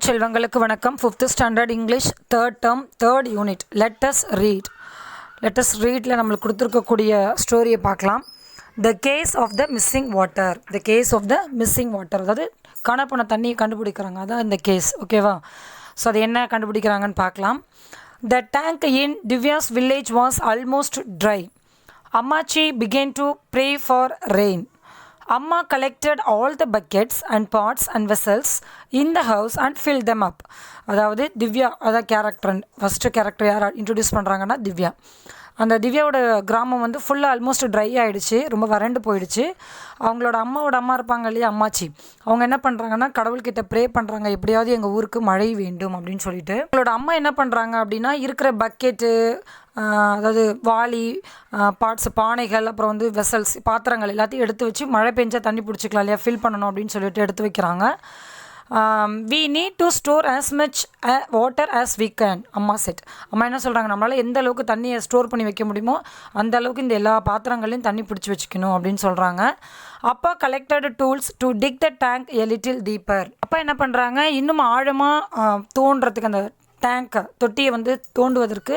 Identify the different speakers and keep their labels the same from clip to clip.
Speaker 1: செல்வங்களுக்கு வணக்கம். 5th standard English 3rd term 3rd unit let's ரீடில் நம்மளுக்கு கொடுத்துருக்கக்கூடிய ஸ்டோரியை பார்க்கலாம். The case of the missing water, அதாவது காணப்போன தண்ணியை கண்டுபிடிக்கிறாங்க, அதான் இந்த கேஸ். ஓகேவா? ஸோ அது என்ன கண்டுபிடிக்கிறாங்கன்னு பார்க்கலாம். த tank in Divya's village was almost try. அம்மாச்சி began to pray for rain. Amma collected all the buckets and pots and vessels in the house and filled them up. அதாவது திவ்யா, அதான் கேரக்டர், ஃபஸ்ட்டு கேரக்டர் யார் introduce பண்ணுறாங்கன்னா திவ்யா. அந்த திவ்யாவோட கிராமம் வந்து ஃபுல்லாக almost try ஆகிடுச்சு, ரொம்ப வறண்டு போயிடுச்சு. அவங்களோட அம்மா இருப்பாங்க இல்லையா, அம்மாச்சி, அவங்க என்ன பண்ணுறாங்கன்னா கடவுள்கிட்ட ப்ரே பண்ணுறாங்க, எப்படியாவது எங்கள் ஊருக்கு மழை வேண்டும் அப்படின்னு சொல்லிட்டு. அவங்களோட அம்மா என்ன பண்ணுறாங்க அப்படின்னா இருக்கிற பக்கெட்டு, அதாவது வாளி, பானைகள், அப்புறம் வந்து வெசல்ஸ், பாத்திரங்கள் எல்லாத்தையும் எடுத்து வச்சு மழை பெஞ்சால் தண்ணி பிடிச்சிக்கலாம் இல்லையா, ஃபில் பண்ணணும் அப்படின்னு சொல்லிட்டு எடுத்து வைக்கிறாங்க. we need to store as much water as we can, அம்மா செட். அம்மா என்ன சொல்கிறாங்க, நம்மளால் எந்த அளவுக்கு தண்ணியை ஸ்டோர் பண்ணி வைக்க முடியுமோ அந்த அளவுக்கு இந்த எல்லா பாத்திரங்களையும் தண்ணி பிடிச்சி வச்சுக்கணும் அப்படின்னு சொல்கிறாங்க. அப்பா collected tools to dig the tank a little deeper. அப்பா என்ன பண்ணுறாங்க, இன்னும் ஆழமாக தோண்டுறதுக்கு, அந்த டேங்க்கை, தொட்டியை வந்து தோண்டுவதற்கு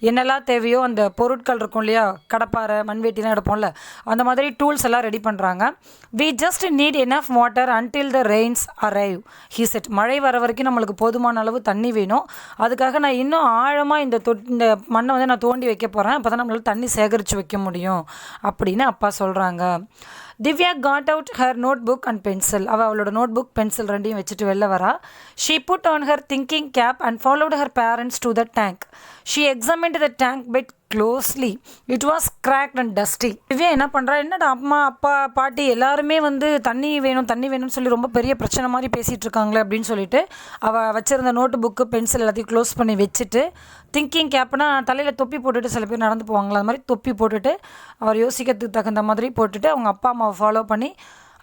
Speaker 1: என்னெல்லாம் தேவையோ அந்த பொருட்கள் இருக்கும் இல்லையா, கடப்பாரை, மண்வெட்டிலாம் எடுப்போம்ல, அந்த மாதிரி டூல்ஸ் எல்லாம் ரெடி பண்ணுறாங்க. We just need enough water until the rains arrive, he said. மழை வர வரைக்கும் நம்மளுக்கு போதுமான அளவு தண்ணி வேணும், அதுக்காக நான் இன்னும் ஆழமாக இந்த மண்ணை வந்து நான் தோண்டி வைக்க போகிறேன், அப்போ தான் நம்மளால் தண்ணி சேகரித்து வைக்க முடியும் அப்படின்னு அப்பா சொல்கிறாங்க. Divya got out her notebook and pencil. அவளோட நோட் புக், பென்சில் ரெண்டையும் வச்சுட்டு வெளில வரா. She put on her thinking cap and followed her parents to the tank. She examined the tank bed closely. It was cracked and dusty. Divya என்ன பண்ணுறா, என்னடா அம்மா அப்பா பாட்டி எல்லாருமே வந்து தண்ணி வேணும்னு சொல்லி ரொம்ப பெரிய பிரச்சனை மாதிரி பேசிகிட்டு இருக்காங்களே அப்படின்னு சொல்லிட்டு அவள் வச்சுருந்த நோட்டு புக்கு, பென்சில் எல்லாத்தையும் க்ளோஸ் பண்ணி வச்சுட்டு, திங்கிங் கேப்னா தலையில் தொப்பி போட்டுட்டு சில பேர் நடந்து போவாங்களா, அது மாதிரி தொப்பி போட்டுட்டு அவர் யோசிக்கிறதுக்கு தகுந்த மாதிரி போட்டுட்டு அவங்க அப்பா அம்மாவை ஃபாலோ பண்ணி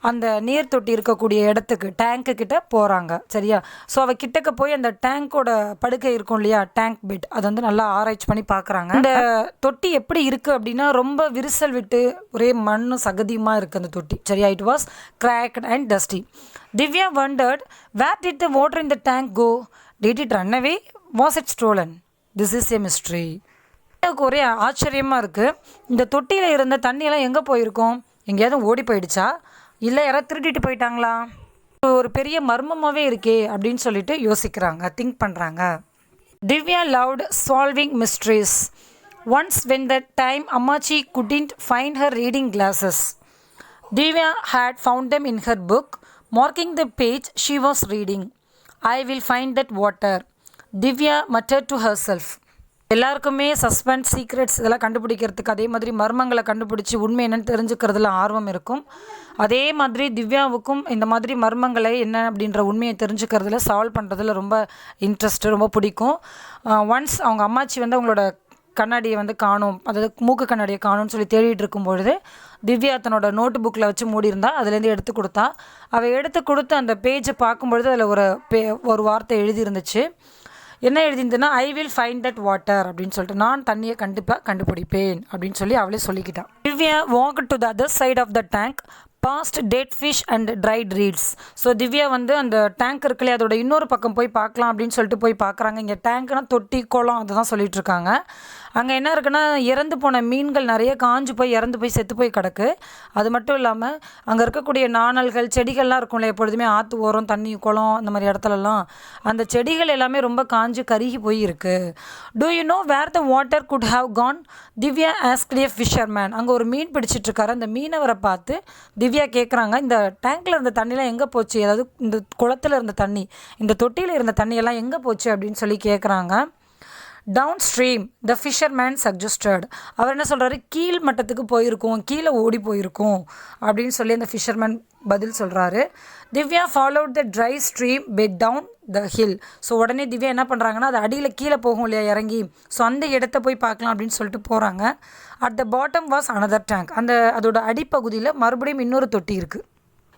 Speaker 1: அந்த நீர் தொட்டி இருக்கக்கூடிய இடத்துக்கு, டேங்க்கு கிட்ட போகிறாங்க. சரியா? ஸோ அவள் கிட்டக்க போய் அந்த டேங்க்கோட படுக்கை இருக்கும் இல்லையா, டேங்க் பெட், அதை வந்து நல்லா ஆராய்ச்சி பண்ணி பார்க்குறாங்க. அந்த தொட்டி எப்படி இருக்குது அப்படின்னா ரொம்ப விரிசல் விட்டு ஒரே மண்ணு சகதியுமாக இருக்குது அந்த தொட்டி. சரியா? It was cracked and dusty. Divya wondered, where did the water in the tank go? Did it run away? Was it stolen? This is a mystery. எனக்கு ஒரே ஆச்சரியமாக இருக்குது, இந்த தொட்டியில் இருந்த தண்ணியெல்லாம் எங்கே போயிருக்கோம்? எங்கேயாவது ஓடி போயிடுச்சா, இல்லை யாராவது திருடிட்டு போயிட்டாங்களா? ஒரு பெரிய மர்மமாகவே இருக்கே அப்படின்னு சொல்லிட்டு யோசிக்கிறாங்க, திங்க் பண்ணுறாங்க. Divya loved solving mysteries. Once when the time அம்மாச்சி couldn't find her reading glasses, Divya had found them in her book, marking the page she was reading. I will find that water, Divya muttered to herself. எல்லாருக்குமே suspense, secrets இதெல்லாம் கண்டுபிடிக்கிறதுக்கு, அதே மாதிரி மர்மங்களை கண்டுபிடிச்சி உண்மை என்னென்னு தெரிஞ்சுக்கிறதுல ஆர்வம் இருக்கும். அதே மாதிரி திவ்யாவுக்கும் இந்த மாதிரி மர்மங்களை என்ன அப்படின்ற உண்மையை தெரிஞ்சுக்கிறதுல, சால்வ் பண்ணுறதுல ரொம்ப இன்ட்ரெஸ்ட்டு, ரொம்ப பிடிக்கும். ஒன்ஸ் அவங்க அம்மாச்சி வந்து அவங்களோட கண்ணாடியை வந்து காணும், அதாவது மூக்கு கண்ணாடியை காணும்னு சொல்லி தேடிட்டு இருக்கும்பொழுது திவ்யா தன்னோட நோட்டு புக்கில் வச்சு மூடியிருந்தா, அதுலேருந்து எடுத்து கொடுத்தா. அவள் எடுத்து கொடுத்து அந்த பேஜை பார்க்கும்பொழுது அதில் ஒரு வார்த்தை எழுதியிருந்துச்சு. என்ன எழுதியிருந்ததுன்னா, I will find that water அப்படின்னு சொல்லிட்டு, நான் தண்ணியை கண்டிப்பாக கண்டுபிடிப்பேன் அப்படின்னு சொல்லி அவளே சொல்லிக்கிட்டான். Divya walk to the other side of the tank, past dead fish and dried reeds. So Divya வந்து அந்த டேங்க் இருக்குல்லையே, அதோட இன்னொரு பக்கம் போய் பார்க்கலாம் அப்படின்னு சொல்லிட்டு போய் பார்க்குறாங்க. இங்கே டேங்க்னா தொட்டி, குளம், அதை தான் சொல்லிட்டு இருக்காங்க. அங்கே என்ன இருக்குன்னா, இறந்து போன மீன்கள் நிறைய காஞ்சு போய் இறந்து போய் செத்து போய் கிடக்கு. அது மட்டும் இல்லாமல் அங்கே இருக்கக்கூடிய நாணல்கள், செடிகள்லாம் இருக்கும்ல, எப்பொழுதுமே ஆற்று ஓரம், தண்ணி, குளம், அந்த மாதிரி இடத்துலலாம் அந்த செடிகள் எல்லாமே ரொம்ப காஞ்சு கருகி போய் இருக்குது. Do you know where the water could have gone? Divya asked a fisherman. அங்கே ஒரு மீன் பிடிச்சிட்ருக்காரு, அந்த மீனவரை பார்த்து திவ்யா கேட்குறாங்க, இந்த டேங்க்கில் இருந்த தண்ணிலாம் எங்கே போச்சு, அதாவது இந்த குளத்தில் இருந்த தண்ணி, இந்த தொட்டியில் இருந்த தண்ணியெல்லாம் எங்கே போச்சு அப்படின்னு சொல்லி கேட்குறாங்க. டவுன் ஸ்ட்ரீம், த ஃபிஷர்மேன் சஜஸ்டட். அவர் என்ன சொல்கிறாரு, கீழ் மட்டத்துக்கு போயிருக்கோம், கீழே ஓடி போயிருக்கோம் அப்படின்னு சொல்லி அந்த ஃபிஷர்மேன் பதில் சொல்கிறாரு. Divya followed the dry stream bed down the hill. So உடனே திவ்யா என்ன பண்ணுறாங்கன்னா, அது அடியில் கீழே போகும் இல்லையா இறங்கி, ஸோ அந்த இடத்த போய் பார்க்கலாம் அப்படின்னு சொல்லிட்டு போகிறாங்க. At the bottom was another tank. அதோட அடிப்பகுதியில் மறுபடியும் இன்னொரு தொட்டி இருக்குது.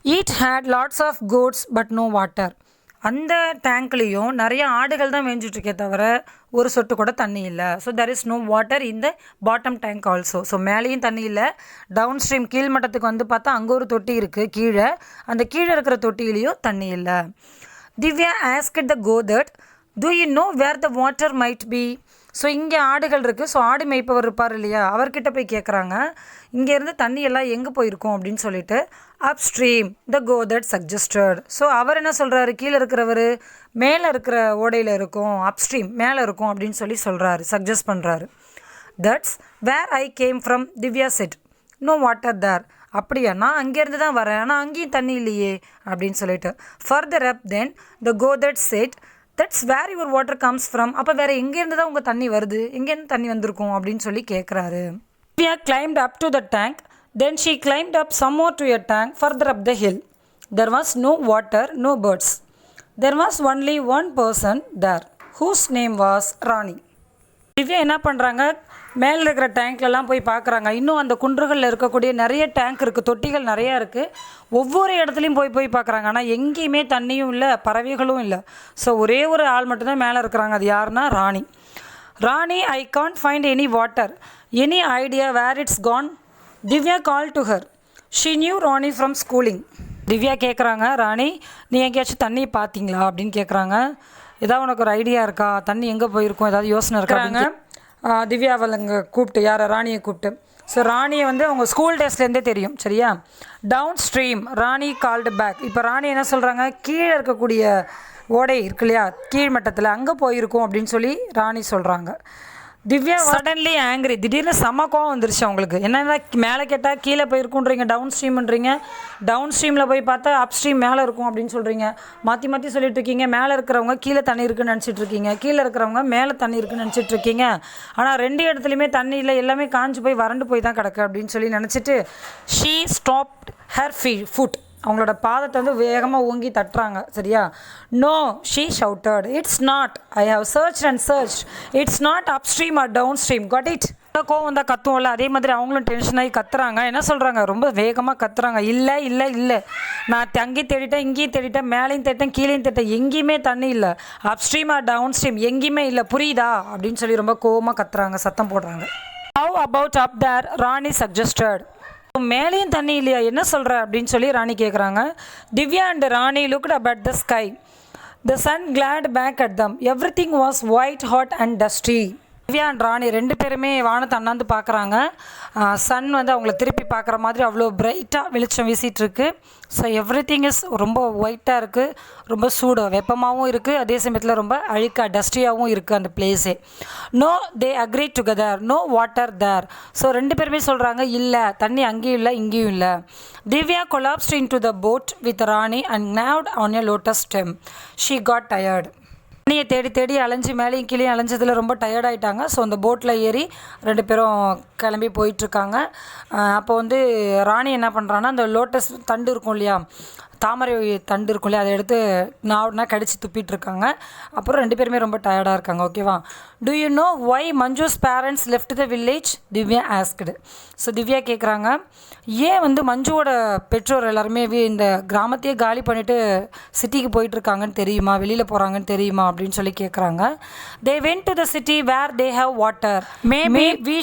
Speaker 1: It had lots of goats but no water. அந்த டேங்க்லேயும் நிறைய ஆடுகள் தான் மேய்ஞ்சிட்ருக்கே தவிர ஒரு சொட்டு கூட தண்ணி இல்லை. So there is no water in the bottom tank also. So மேலேயும் தண்ணி இல்லை, டவுன் ஸ்ட்ரீம் கீழ்மட்டத்துக்கு வந்து பார்த்தா அங்கே ஒரு தொட்டி இருக்குது கீழே, அந்த கீழே இருக்கிற தொட்டியிலையும் தண்ணி இல்லை. Divya asked the goat, do you know where the water might be? So இங்கே ஆடுகள் இருக்குது. ஸோ ஆடு மேய்ப்பவர் இருப்பார் இல்லையா, அவர்கிட்ட போய் கேட்குறாங்க, இங்கேருந்து தண்ணி எல்லாம் எங்கே போயிருக்கும் அப்படின்னு சொல்லிட்டு. அப்ஸ்ட்ரீம் த கோதட் சஜஸ்டட். ஸோ அவர் என்ன சொல்கிறாரு, கீழே இருக்கிறவர் மேலே இருக்கிற ஓடையில் இருக்கும், அப்ஸ்ட்ரீம் மேலே இருக்கும் அப்படின்னு சொல்கிறாரு, சஜஸ்ட் பண்ணுறாரு. That's where I came from, Divya said. No water there. அப்படியா, நான் அங்கேருந்து தான் வரேன், ஆனால் அங்கேயும் தண்ணி இல்லையே அப்படின்னு சொல்லிட்டு. Further up then the goatherd said, that's where your water comes from. அப்போ வேறு எங்கேருந்து தான் உங்கள் தண்ணி வருது, எங்கேருந்து தண்ணி வந்திருக்கும் அப்படின்னு கேட்குறாரு. Divya climbed up to the tank. Then she climbed up some more to a tank further up the hill. There was no water, no birds. There was only one person there, whose name was Rani. Divya என்ன பண்ணுறாங்க, மேலே இருக்கிற டேங்க்லலாம் போய் பார்க்குறாங்க. இன்னும் அந்த குன்றுகளில் இருக்கக்கூடிய நிறைய டேங்க் இருக்குது, தொட்டிகள் நிறையா இருக்குது. ஒவ்வொரு இடத்துலையும் போய் பார்க்குறாங்க. ஆனால் எங்கேயுமே தண்ணியும் இல்லை, பறவைகளும் இல்லை. ஸோ ஒரே ஒரு ஆள் மட்டும்தான் மேலே இருக்கிறாங்க. அது யாருன்னா Rani. Rani, I can't find any water, any idea where it's gone. Divya call to her. She knew Rani from schooling. Divya கேட்குறாங்க, ராணி நீ எங்கேயாச்சும் தண்ணி பார்த்தீங்களா அப்படின்னு கேட்குறாங்க. ஏதாவது உனக்கு ஒரு ஐடியா இருக்கா, தண்ணி எங்கே போயிருக்கும், ஏதாவது யோசனை இருக்காங்க. திவ்யாவை அங்கே கூப்பிட்டு, யாரை, ராணியை கூப்பிட்டு. ஸோ ராணியை அவங்க ஸ்கூல் டேஸ்லேருந்தே தெரியும், சரியா. டவுன் ஸ்ட்ரீம் ராணி கால்டு பேக். இப்போ ராணி என்ன சொல்கிறாங்க, கீழே இருக்கக்கூடிய ஓடை இருக்கு இல்லையா, கீழ்மட்டத்தில், அங்கே போயிருக்கும் அப்படின்னு ராணி சொல்கிறாங்க. Divya suddenly angry. திடீர்னு செம கோவம் வந்துருச்சு அவங்களுக்கு. என்னென்னா, மேலே கேட்டால் கீழே போயிருக்குன்றீங்க, டவுன் ஸ்ட்ரீம்ன்றீங்க, டவுன் ஸ்ட்ரீமில் போய் பார்த்தா அப் ஸ்ட்ரீம் மேலே இருக்கும் அப்படின்னு சொல்கிறீங்க. மாற்றி சொல்லிட்டு இருக்கீங்க. மேலே இருக்கிறவங்க கீழே தண்ணி இருக்குன்னு நினச்சிட்ருக்கீங்க, கீழே இருக்கிறவங்க மேலே தண்ணி இருக்குன்னு நினச்சிட்ருக்கீங்க. ஆனால் ரெண்டு இடத்துலையுமே தண்ணி இல்லை, எல்லாமே காஞ்சு போய் வறண்டு போய் தான் கிடக்கு அப்படின்னு நினச்சிட்டு ஷீ ஸ்டாப்ட் ஹர் ஃபுட். அவங்களோட பாதத்தை வேகமாக ஓங்கி தட்டுறாங்க, சரியா. No, she shouted, it's not, I have search and search, it's not upstream or downstream, got it. கோவம் தான் கத்துவோம்ல, அதே மாதிரி அவங்களும் டென்ஷன் ஆகி கத்துறாங்க. என்ன சொல்கிறாங்க, ரொம்ப வேகமாக கத்துறாங்க. இல்லை இல்லை இல்லை, நான் அங்கேயும் தேடிட்டேன், இங்கேயும் தேடிட்டேன், மேலேயும் தேடிட்டேன், கீழேயும் தேடிட்டேன், எங்கேயுமே தண்ணி இல்லை. Upstream or downstream எங்கேயுமே இல்லை, புரியுதா அப்படின்னு ரொம்ப கோவமாக கத்துறாங்க, சத்தம் போடுறாங்க. How about up there, Rani suggested. மேலேயும் தண்ணி இல்லையா, என்ன சொல்கிற அப்படின்னு ராணி கேட்குறாங்க. Divya and Rani looked up at the sky. The sun glared back at them. Everything was white, hot and dusty. Divya and Rani ரெண்டு பேருமே வானத்தை அண்ணாந்து பார்க்குறாங்க. சன் அவங்கள திருப்பி பார்க்குற மாதிரி அவ்வளோ பிரைட்டாக வெளிச்சம் வீசிகிட்ருக்கு. ஸோ எவ்ரி திங் இஸ் ரொம்ப ஒயிட்டாக இருக்குது, ரொம்ப சூடாக வெப்பமாகவும் இருக்குது, அதே சமயத்தில் ரொம்ப அழுக்காக டஸ்டியாகவும் இருக்குது அந்த பிளேஸே. நோ, தே அக்ரி டுகெதர், நோ வாட்டர் தேர். ஸோ ரெண்டு பேருமே சொல்கிறாங்க, இல்லை தண்ணி அங்கேயும் இல்லை இங்கேயும் இல்லை. Divya collapsed in to the boat with Rani and gnawed on a lotus stem. She got tired. தண்ணியை தேடி அலைஞ்சு மேலேயும் கீழே அலைஞ்சதில் ரொம்ப டயர்டாயிட்டாங்க. ஸோ அந்த போட்டில் ஏறி ரெண்டு பேரும் கிளம்பி போயிட்டுருக்காங்க. அப்போ ராணி என்ன பண்ணுறான்னா, அந்த லோட்டஸ் தண்டு இருக்கும் இல்லையா, தாமரை தண்டு இருக்கும் இல்லையா, அதை எடுத்து நாவுனா கடிச்சு துப்பிட்டுருக்காங்க. அப்புறம் ரெண்டு பேருமே ரொம்ப டயர்டாக இருக்காங்க, ஓகேவா. Do you know why Manju's parents left the village, Divya asked. So Divya கேட்குறாங்க, ஏன் மஞ்சுவோட பெற்றோர் எல்லாருமே இந்த கிராமத்தையே காலி பண்ணிவிட்டு சிட்டிக்கு போயிட்டுருக்காங்கன்னு தெரியுமா, வெளியில் போகிறாங்கன்னு தெரியுமா அப்படின்னு கேட்குறாங்க. They went to the city where they have water, maybe we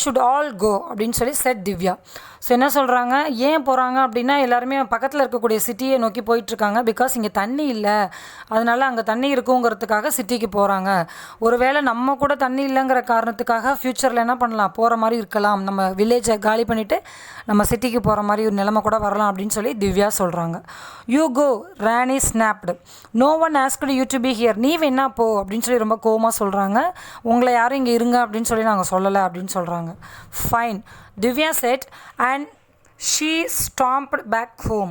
Speaker 1: should all go அப்படின்னு செட் திவ்யா. ஸோ என்ன சொல்கிறாங்க, ஏன் போகிறாங்க அப்படின்னா, எல்லாருமே பக்கத்தில் இருக்கக்கூடிய சிட்டியை நோக்கி போயிட்டுருக்காங்க. பிகாஸ் இங்கே தண்ணி இல்லை, அதனால் அங்கே தண்ணி இருக்குங்கிறதுக்காக சிட்டிக்கு போகிறாங்க. ஒருவேளை நம்ம கூட தண்ணி இல்லைங்கிற காரணத்துக்காக ஃப்யூச்சரில் என்ன பண்ணலாம், போகிற மாதிரி இருக்கலாம், நம்ம வில்லேஜை காலி பண்ணிவிட்டு நம்ம சிட்டிக்கு போகிற மாதிரி ஒரு நிலைமை கூட வரலாம் அப்படின்னு திவ்யா சொல்கிறாங்க. You go, Rani snapped. No one asked you to be here. நீ வேணா போ அப்படின்னு ரொம்ப கோவமாக சொல்கிறாங்க. உங்களை யாரும் இங்கே இருங்க அப்படின்னு நாங்கள் சொல்லலை அப்படின்னு சொல்கிறாங்க. Fine, Divya said, and she stomped back home.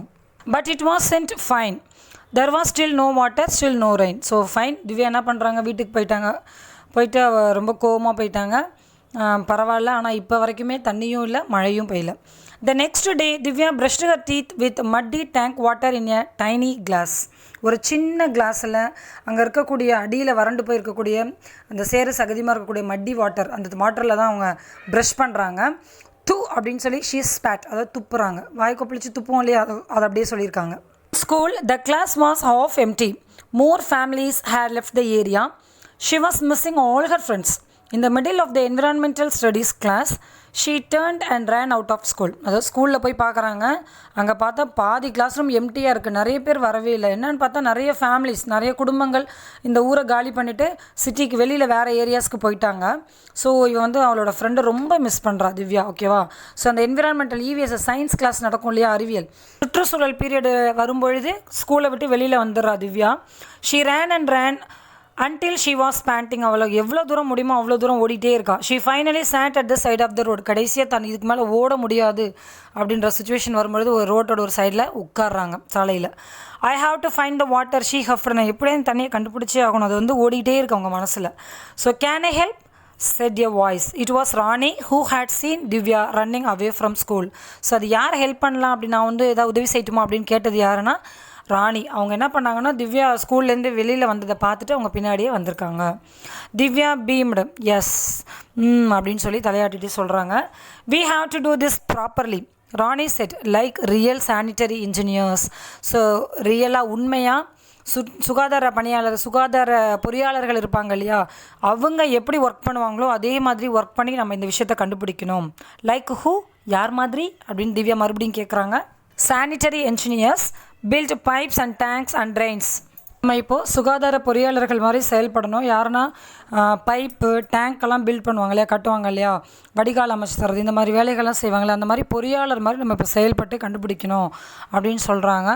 Speaker 1: But it wasn't fine. There was still no water, still no rain. So fine, Divya என்ன பண்ணுறாங்க, வீட்டுக்கு போயிட்டு ரொம்ப கோவமாக போயிட்டாங்க. பரவாயில்ல, ஆனால் இப்போ வரைக்குமே தண்ணியும் இல்லை, மழையும் பெய்யல. The next day, Divya brushed her teeth with muddy tank water in a tiny glass. ஒரு சின்ன கிளாஸில் அங்கே இருக்கக்கூடிய அடியில் வறண்டு போயிருக்கக்கூடிய அந்த சேறு சகதியமாக இருக்கக்கூடிய மட்டி வாட்டர், அந்த வாட்டரில் தான் அவங்க ப்ரஷ் பண்ணுறாங்க. து அப்படின்னு ஷீ ஸ்பேட், அதாவது துப்புறாங்க, வாய் கொப்பளிச்சு துப்புவோம் இல்லையா, அதை அப்படியே சொல்லியிருக்காங்க. School, the class was half empty. More families had left the area. She was missing all her friends. In the middle of the environmental studies class, she turned and ran out of school. அதாவது ஸ்கூலில் போய் பார்க்குறாங்க, அங்கே பார்த்தா பாதி class room எம்டியாக இருக்குது, நிறைய பேர் வரவே இல்லை. என்னென்னு பார்த்தா நிறைய ஃபேமிலிஸ், நிறைய குடும்பங்கள் இந்த ஊரை காலி பண்ணிவிட்டு சிட்டிக்கு வெளியில் வேறு ஏரியாஸ்க்கு போயிட்டாங்க. ஸோ இவன் வந்து அவளோட ஃப்ரெண்டை ரொம்ப மிஸ் பண்ணுறா திவ்யா, ஓகேவா. ஸோ அந்த என்விரான்மெண்டல் இவிஎஸ் சயின்ஸ் கிளாஸ் நடக்கும் இல்லையா, அறிவியல் சுற்றுச்சூழல் பீரியடு வரும்பொழுது ஸ்கூலை விட்டு வெளியில் வந்துடுறா Divya. She ran and ran until she was panting. அவளை எவ்வளோ தூரம் முடியுமோ அவ்வளோ தூரம் ஓடிட்டே இருக்கா. She finally sat at the side of the road. கடைசியாக தன் இதுக்கு மேலே ஓட முடியாது அப்படின்ற சுச்சுவேஷன் வரும்பொழுது ஒரு ரோட்டோட ஒரு சைடில் உட்காடுறாங்க சாலையில். I have to find the water she huffed. நான் எப்படியும் தண்ணியை கண்டுபிடிச்சே ஆகணும், அது வந்து ஓடிட்டே இருக்கு அவங்க மனசில். So can I help said a voice. It was Rani who had seen Divya running away from school. So அது யார் ஹெல்ப் பண்ணலாம் அப்படி நான் வந்து ஏதாவது உதவி செய்யட்டுமா அப்படின்னு கேட்டது யாருன்னா ராணி. அவங்க என்ன பண்ணாங்கன்னா திவ்யா ஸ்கூல்லேருந்து வெளியில் வந்ததை பார்த்துட்டு அவங்க பின்னாடியே வந்திருக்காங்க. திவ்யா பீம்டு எஸ் அப்படின்னு சொல்லி தலையாட்டிட்டு சொல்கிறாங்க. we have to do this properly. Rani set like real sanitary engineers. So ரியலாக உண்மையாக சுகாதார பணியாளர், சுகாதார பொறியாளர்கள் இருப்பாங்க இல்லையா, அவங்க எப்படி ஒர்க் பண்ணுவாங்களோ அதே மாதிரி ஒர்க் பண்ணி நம்ம இந்த விஷயத்தை கண்டுபிடிக்கணும். லைக் ஹூ, யார் மாதிரி அப்படின்னு திவ்யா மறுபடியும் கேட்குறாங்க. Sanitary engineers build pipes and tanks and drains. நம்ம இப்போது சுகாதார பொறியாளர்கள் மாதிரி செயல்படணும். யாருன்னா பைப்பு டேங்க்கெல்லாம் பில்ட் பண்ணுவாங்க இல்லையா, கட்டுவாங்க இல்லையா, வடிகால் அமைச்சு தரது, இந்த மாதிரி வேலைகள்லாம் செய்வாங்களே, அந்த மாதிரி பொறியாளர் மாதிரி நம்ம இப்போ செயல்பட்டு கண்டுபிடிக்கணும் அப்படின்னு சொல்கிறாங்க.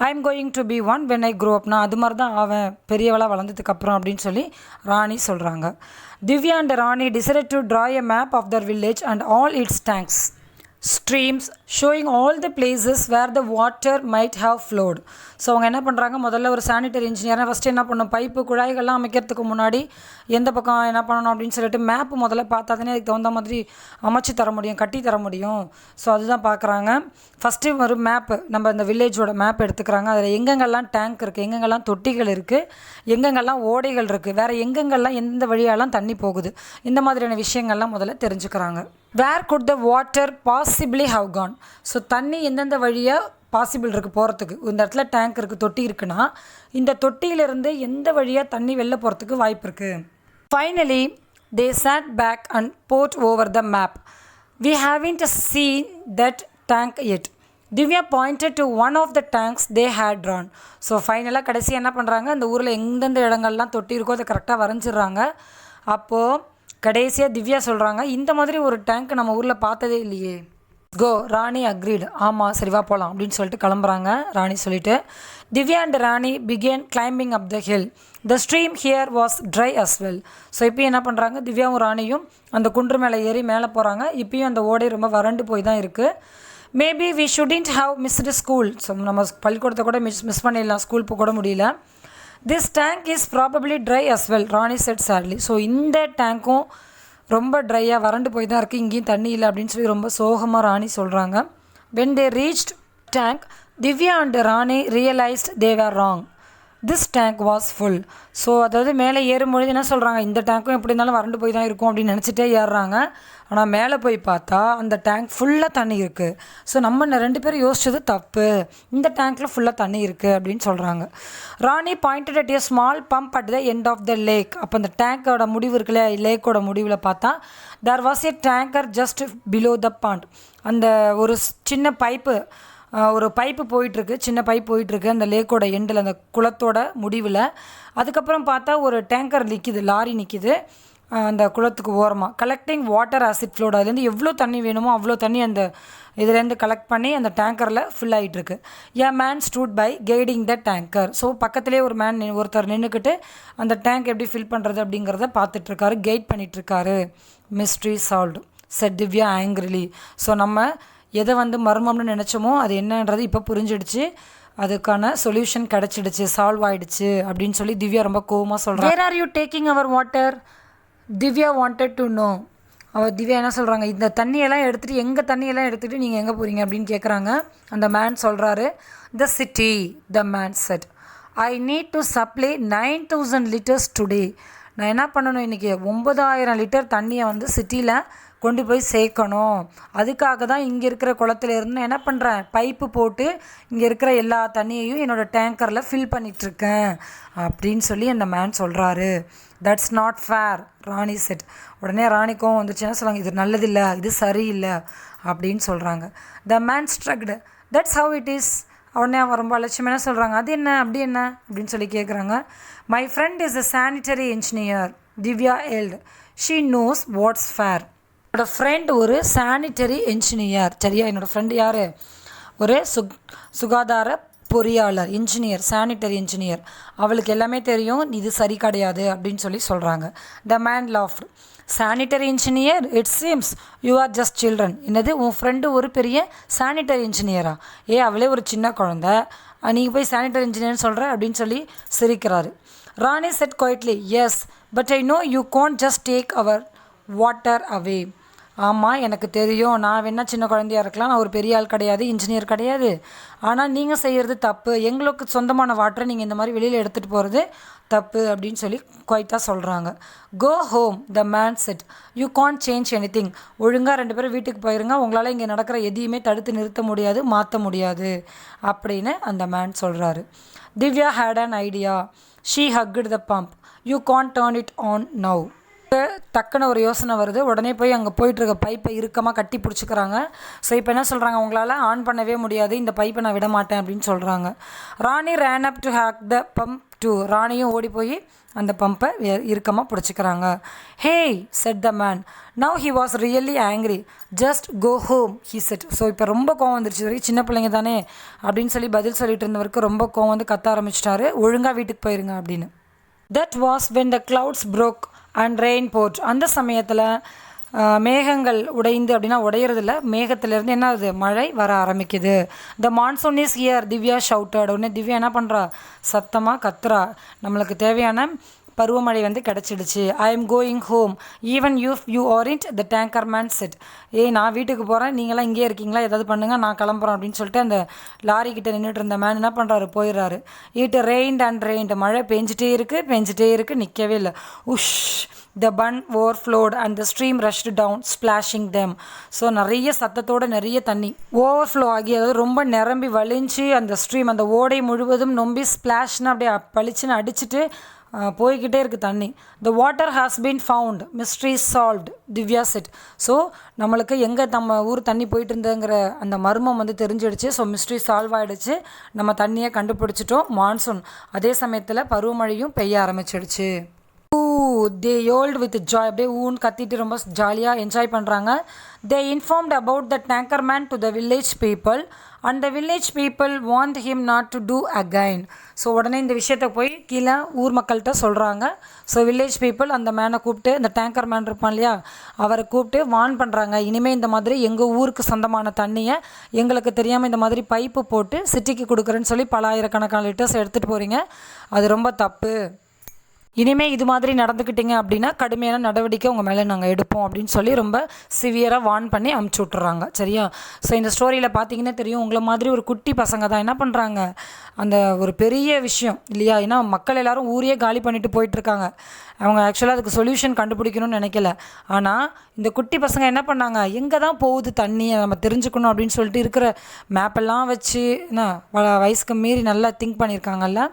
Speaker 1: I am going to be one when I grow up. நான் அது மாதிரி தான் ஆவேன் பெரியவளாக வளர்ந்ததுக்கப்புறம் அப்படின்னு சொல்லி ராணி சொல்கிறாங்க. Divya and Rani decided to draw a map of their village and all its tanks streams showing all the places where the water might have flowed. So அவங்க என்ன பண்ணுறாங்க, முதல்ல ஒரு சானிட்டரி இன்ஜினியராக ஃபஸ்ட்டு என்ன பண்ணணும், பைப்பு குழாய்கள்லாம் அமைக்கிறதுக்கு முன்னாடி எந்த பக்கம் என்ன பண்ணணும் அப்படின்னு சொல்லிட்டு மேப்பு முதல்ல பார்த்தா தானே அதுக்கு தகுந்த மாதிரி அமைச்சு தர முடியும், கட்டி தர முடியும். ஸோ அதுதான் பார்க்குறாங்க. ஃபஸ்ட்டு ஒரு மேப்பு, நம்ம இந்த வில்லேஜோட மேப் எடுத்துக்கிறாங்க. அதில் எங்கெங்கெல்லாம் டேங்க் இருக்குது, எங்கெங்கெல்லாம் தொட்டிகள் இருக்குது, எங்கெங்கெல்லாம் ஓடைகள் இருக்குது, வேறு எங்கெங்கெல்லாம் எந்த வழியாலாம் தண்ணி போகுது, இந்த மாதிரியான விஷயங்கள்லாம் முதல்ல தெரிஞ்சுக்கிறாங்க. Where could the water possibly have gone. So தண்ணி எந்தெந்த வழியாக பாசிபிள் இருக்குது போகிறதுக்கு. இந்த இடத்துல டேங்க் இருக்குது, தொட்டி இருக்குன்னா இந்த தொட்டியிலேருந்து எந்த வழியாக தண்ணி வெளில போகிறதுக்கு வாய்ப்பு இருக்குது. Finally they sat back and pored over the map. We haven't seen that tank yet. Divya pointed to one of the tanks they had drawn. So ஃபைனலாக கடைசி என்ன பண்ணுறாங்க, அந்த ஊரில் எந்தெந்த இடங்கள்லாம் தொட்டி இருக்கோ அதை கரெக்டாக வரைஞ்சிடுறாங்க. அப்போது கடைசியாக திவ்யா சொல்கிறாங்க, இந்த மாதிரி ஒரு டேங்க் நம்ம ஊரில் பார்த்ததே இல்லையே. Go, Rani agreed. ஆமாம் சரி வா போகலாம் அப்படின்னு சொல்லிட்டு கிளம்புறாங்க ராணி சொல்லிவிட்டு. Divya and Rani began climbing up the hill. The stream here was dry as well. So இப்போயும் என்ன பண்ணுறாங்க, திவ்யாவும் ராணியும் அந்த குன்று மேலே ஏறி மேலே போகிறாங்க. இப்போயும் அந்த ஓடை ரொம்ப வறண்டு போய் தான் இருக்குது. Maybe we shouldn't have missed school. So நம்ம பள்ளிக்கூடத்தை கூட மிஸ் பண்ணிடலாம், ஸ்கூல் போக கூட முடியல. This tank is probably dry as well, Rani said sadly. So இந்த டேங்க்கும் ரொம்ப ட்ரையாக வறண்டு போய் தான் இருக்குது, இங்கேயும் தண்ணி இல்லை அப்படின்னு சொல்லி ரொம்ப சோகமாக ராணி சொல்கிறாங்க. When they reached tank, Divya and Rani realised they were wrong. This tank was full. So அதாவது மேலே ஏறும்பொழுது என்ன சொல்கிறாங்க, இந்த டேங்க்கும் எப்படி இருந்தாலும் வறண்டு போய் தான் இருக்கும் அப்படின்னு நினச்சிட்டே ஏறுறாங்க. ஆனால் மேலே போய் பார்த்தா அந்த டேங்க் ஃபுல்லாக தண்ணி இருக்குது. ஸோ நம்ம 2 பேரும் யோசிச்சது தப்பு, இந்த டேங்க்கில் ஃபுல்லாக தண்ணி இருக்குது அப்படின்னு சொல்கிறாங்க. Rani pointed at a small pump at the end of the lake. அப்போ அந்த டேங்கோட முடிவு இருக்குல்ல, லேக்கோட முடிவில் பார்த்தா there was a tanker just below the pond. அந்த ஒரு சின்ன பைப்பு போயிட்டுருக்கு, சின்ன பைப் போயிட்டுருக்கு அந்த லேக்கோட எண்டில், அந்த குளத்தோட முடிவில். அதுக்கப்புறம் பார்த்தா ஒரு டேங்கர் நிற்கிது, லாரி நிற்கிது அந்த குளத்துக்கு ஓரமாக. Collecting water acid float. அதுலேருந்து எவ்வளோ தண்ணி வேணுமோ அவ்வளோ தண்ணி அந்த இதுலேருந்து கலெக்ட் பண்ணி அந்த டேங்கரில் ஃபில் ஆகிட்டுருக்கு. A man stood by guiding the tanker. So பக்கத்துலேயே ஒரு ஒருத்தர் நின்றுக்கிட்டு அந்த டேங்க் எப்படி ஃபில் பண்ணுறது அப்படிங்கிறத பார்த்துட்ருக்காரு, கைட் பண்ணிகிட்ருக்காரு. Mystery solved said Divya angrily. So நம்ம எதை மர்மம்னு நினச்சோமோ அது என்னன்றது இப்போ புரிஞ்சிடுச்சு, அதுக்கான சொல்யூஷன் கிடச்சிடுச்சு, சால்வ் ஆகிடுச்சு அப்படின்னு சொல்லி திவ்யா ரொம்ப கோவமாக சொல்கிறாங்க. Where are you taking our water? Divya wanted to know. Divya என்ன சொல்கிறாங்க, இந்த தண்ணியெல்லாம் எடுத்துகிட்டு எங்கள் தண்ணியெல்லாம் எடுத்துகிட்டு நீங்கள் எங்கே போகிறீங்க அப்படின்னு கேட்குறாங்க. அந்த மேன் சொல்கிறாரு, த city. The man set, I need to supply 9000 liters today. நான் என்ன பண்ணணும், இன்றைக்கி 9000 லிட்டர் தண்ணியை சிட்டியில் கொண்டு போய் சேர்க்கணும். அதுக்காக தான் இங்கே இருக்கிற குளத்துலேருந்து நான் என்ன பண்ணுறேன், பைப்பு போட்டு இங்கே இருக்கிற எல்லா தண்ணியையும் என்னோடய டேங்கரில் ஃபில் பண்ணிகிட்ருக்கேன் அப்படின்னு சொல்லி அந்த மேன் சொல்கிறாரு. That's not fair, Rani said. உடனே ராணிக்கும் வந்துச்சுன்னா சொல்லுவாங்க, இது நல்லதில்லை, இது சரியில்லை அப்படின்னு சொல்கிறாங்க. The man struck, that's how it is. உடனே அவன் ரொம்ப அலட்சியமாக என்ன சொல்கிறாங்க, அது என்ன அப்படி என்ன அப்படின்னு சொல்லி கேட்குறாங்க. My friend is a sanitary engineer, Divya yelled. She knows what's fair. என்னோடய ஃப்ரெண்ட் ஒரு சானிட்டரி இன்ஜினியர். சரியா, என்னோடய ஃப்ரெண்டு யார், ஒரு சுகாதார பொறியாளர், இன்ஜினியர், சானிட்டரி இன்ஜினியர். அவளுக்கு எல்லாமே தெரியும், இது சரி கிடையாது அப்படின்னு சொல்லி சொல்கிறாங்க. The man loft. Sanitary engineer, it seems you are just children. என்னது, உன் ஃப்ரெண்டு ஒரு பெரிய சானிட்டரி இன்ஜினியரா? அவளே ஒரு சின்ன குழந்த, நீங்கள் போய் சானிட்டரி இன்ஜினியர்னு சொல்கிற அப்படின்னு சொல்லி சிரிக்கிறாரு. Rani said quietly, yes but I know you can't just take our water away. ஆமாம், எனக்கு தெரியும், நான் வேணா சின்ன குழந்தையாக இருக்கலாம், நான் ஒரு பெரிய ஆள் கிடையாது, இன்ஜினியர் கிடையாது. ஆனால் நீங்கள் செய்கிறது தப்பு, எங்களுக்கு சொந்தமான வாட்டரை நீங்கள் இந்த மாதிரி வெளியில் எடுத்துகிட்டு போகிறது தப்பு அப்படின்னு சொல்லி குவைட்டாக சொல்கிறாங்க. Go home, the man said. You can't change anything. ஒழுங்காக 2 பேரும் வீட்டுக்கு போயிருங்க, உங்களால் இங்கே நடக்கிற எதையுமே தடுத்து நிறுத்த முடியாது, மாற்ற முடியாது அப்படின்னு அந்த மேன் சொல்கிறாரு. Divya had an idea. She hugged the pump. You can't turn it on now. டக்குன்னு ஒரு யோசனை வருது. உடனே போய் அங்கே போயிட்டுருக்க பைப்பை இறுக்கமாக கட்டி பிடிச்சிக்கிறாங்க. ஸோ இப்போ என்ன சொல்கிறாங்க, உங்களால் ஆன் பண்ணவே முடியாது, இந்த பைப்பை நான் விட மாட்டேன் அப்படின்னு சொல்கிறாங்க. Rani ran up to hug the pump too. ராணியும் ஓடி போய் அந்த பம்பை இறுக்கமாக பிடிச்சிக்கிறாங்க. Hey said the man. Now he was really angry. Just go home he said. So இப்போ ரொம்ப கோவம் வந்துருச்சு, வரைக்கும் சின்ன பிள்ளைங்க தானே அப்படின்னு சொல்லி பதில் சொல்லிட்டு இருந்தவருக்கு ரொம்ப கோவம் வந்து கத்த ஆரம்பிச்சிட்டாரு, ஒழுங்காக வீட்டுக்கு போயிருங்க அப்படின்னு. That was when the clouds broke and rain poured. அந்த சமயத்தில் மேகங்கள் உடைந்து, அப்படின்னா உடையிறதில்ல, மேகத்திலேருந்து என்ன ஆகுது, மழை வர ஆரம்பிக்குது. த monsoon is here, Divya shouted. உடனே திவ்யா என்ன பண்ணுறா, சத்தமாக கத்துறா, நம்மளுக்கு தேவையான பருவமழை வந்து கிடச்சிடுச்சு. I am going home even you aren't the tanker man said. நான் வீட்டுக்கு போகிறேன், நீங்களாம் இங்கே இருக்கீங்களா, ஏதாவது பண்ணுங்கள், நான் கிளம்புறேன் அப்படின்னு சொல்லிட்டு அந்த லாரிக்கிட்ட நின்றுட்டு இருந்த மேன் என்ன பண்ணுறாரு, போயிடுறாரு. It rained and rained. மழை பெஞ்சிட்டே இருக்குது, நிற்கவே இல்லை. உஷ். The bun overflowed and the stream rushed down, splashing them. So நிறைய சத்தத்தோடு நிறைய தண்ணி ஓவர்ஃப்ளோ ஆகி, அதாவது ரொம்ப நிரம்பி வலிஞ்சு அந்த ஸ்ட்ரீம், அந்த ஓடை முழுவதும் நொம்பி ஸ்ப்ளாஷ்னு அப்படியே பளிச்சுன்னு அடிச்சுட்டு போய்கிட்டே இருக்குது தண்ணி. The water has been found, mystery solved, Divya set. So நம்மளுக்கு எங்கே நம்ம ஊர் தண்ணி போயிட்டு இருந்ததுங்கிற அந்த மர்மம் வந்து தெரிஞ்சிடுச்சு. ஸோ மிஸ்ட்ரி சால்வ் ஆகிடுச்சு, நம்ம தண்ணியை கண்டுபிடிச்சிட்டோம். மான்சூன் அதே சமயத்தில் பருவமழையும் பெய்ய ஆரம்பிச்சிடுச்சு. They yelled with joy. அப்படியே ஊன்னு கத்திட்டு ரொம்ப ஜாலியாக என்ஜாய் பண்ணுறாங்க. They informed about the tanker man to the village people and the village people want him not to do again. So உடனே இந்த விஷயத்தை போய் கீழே ஊர் மக்கள்கிட்ட சொல்கிறாங்க. ஸோ வில்லேஜ் பீப்புள் அந்த மேனை கூப்பிட்டு, இந்த டேங்கர் மேன் இருப்பான் இல்லையா, அவரை கூப்பிட்டு வார்ன் பண்ணுறாங்க, இனிமேல் இந்த மாதிரி எங்கள் ஊருக்கு சொந்தமான தண்ணியை எங்களுக்கு தெரியாமல் இந்த மாதிரி பைப்பு போட்டு சிட்டிக்கு கொடுக்குறேன்னு சொல்லி பல ஆயிரக்கணக்கான லிட்டர்ஸ் எடுத்துகிட்டு போகிறீங்க, அது ரொம்ப தப்பு. இனிமேல் இது மாதிரி நடந்துக்கிட்டீங்க அப்படின்னா கடுமையான நடவடிக்கை உங்கள் மேலே நாங்கள் எடுப்போம் அப்படின்னு சொல்லி ரொம்ப சிவியராக வார்ன் பண்ணி அமுச்சு விட்டுறாங்க. சரியா? ஸோ இந்த ஸ்டோரியில் பார்த்தீங்கன்னா தெரியும், உங்களை மாதிரி ஒரு குட்டி பசங்க தான் என்ன பண்ணுறாங்க, அந்த ஒரு பெரிய விஷயம் இல்லையா, ஏன்னா மக்கள் எல்லோரும் ஊரையே காலி பண்ணிட்டு போயிட்டுருக்காங்க. அவங்க ஆக்சுவலாக அதுக்கு சொல்யூஷன் கண்டுபிடிக்கணும்னு நினைக்கல. ஆனால் இந்த குட்டி பசங்க என்ன பண்ணாங்க, எங்கே தான் போகுது தண்ணி நம்ம தெரிஞ்சுக்கணும் அப்படின்னு சொல்லிட்டு இருக்கிற மேப்பெல்லாம் வச்சு என்ன வயசுக்கு மீறி நல்லா திங்க் பண்ணியிருக்காங்கல்ல.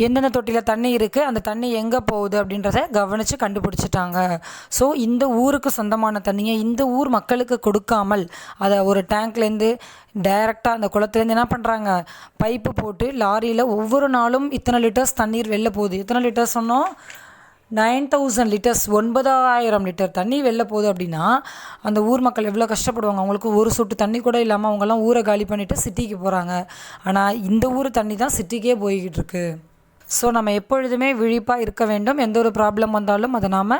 Speaker 1: எந்தெந்த தொட்டியில் தண்ணி இருக்குது, அந்த தண்ணி எங்கே போகுது அப்படின்றத கவனித்து கண்டுபிடிச்சிட்டாங்க. ஸோ இந்த ஊருக்கு சொந்தமான தண்ணியை இந்த ஊர் மக்களுக்கு கொடுக்காமல் அதை ஒரு டேங்க்லேருந்து டைரெக்டாக அந்த குளத்துலேருந்து என்ன பண்ணுறாங்க, பைப்பு போட்டு லாரியில் ஒவ்வொரு நாளும் இத்தனை லிட்டர்ஸ் தண்ணீர் வெளில போகுது. எத்தனை லிட்டர்ஸ் சொன்னோம், 9000 லிட்டர்ஸ், 9000 லிட்டர் தண்ணி வெளில போகுது. அப்படின்னா அந்த ஊர் மக்கள் எவ்வளோ கஷ்டப்படுவாங்க, அவங்களுக்கு ஒரு சொட்டு தண்ணி கூட இல்லாமல் அவங்கெல்லாம் ஊரை காலி பண்ணிவிட்டு சிட்டிக்கு போகிறாங்க. ஆனால் இந்த ஊர் தண்ணி தான் சிட்டிக்கே போய்கிட்டு இருக்கு. ஸோ நம்ம எப்பொழுதுமே விழிப்பாக இருக்க வேண்டும். எந்த ஒரு ப்ராப்ளம் வந்தாலும் அதை நாம்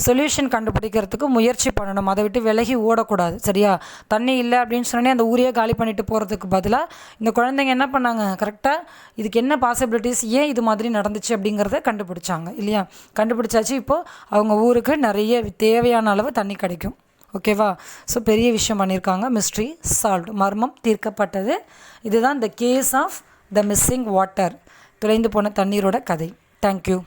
Speaker 1: சொல்யூஷன் கண்டுபிடிக்கிறதுக்கு முயற்சி பண்ணணும், அதை விட்டு விலகி ஓடக்கூடாது. சரியா? தண்ணி இல்லை அப்படின்னு சொன்னோன்னே அந்த ஊரையே காலி பண்ணிட்டு போகிறதுக்கு பதிலாக இந்த குழந்தைங்க என்ன பண்ணாங்க, கரெக்டாக இதுக்கு என்ன பாசிபிலிட்டிஸ், ஏன் இது மாதிரி நடந்துச்சு அப்படிங்கிறத கண்டுபிடிச்சாங்க இல்லையா. கண்டுபிடிச்சாச்சு, இப்போது அவங்க ஊருக்கு நிறைய தேவையான அளவு தண்ணி கிடைக்கும். ஓகேவா? ஸோ பெரிய விஷயம் பண்ணியிருக்காங்க. மிஸ்ட்ரி சால்வ்டு, மர்மம் தீர்க்கப்பட்டது. இதுதான் the case of the missing water, தொலைந்து போன தண்ணீரோட கதை. தேங்க்யூ.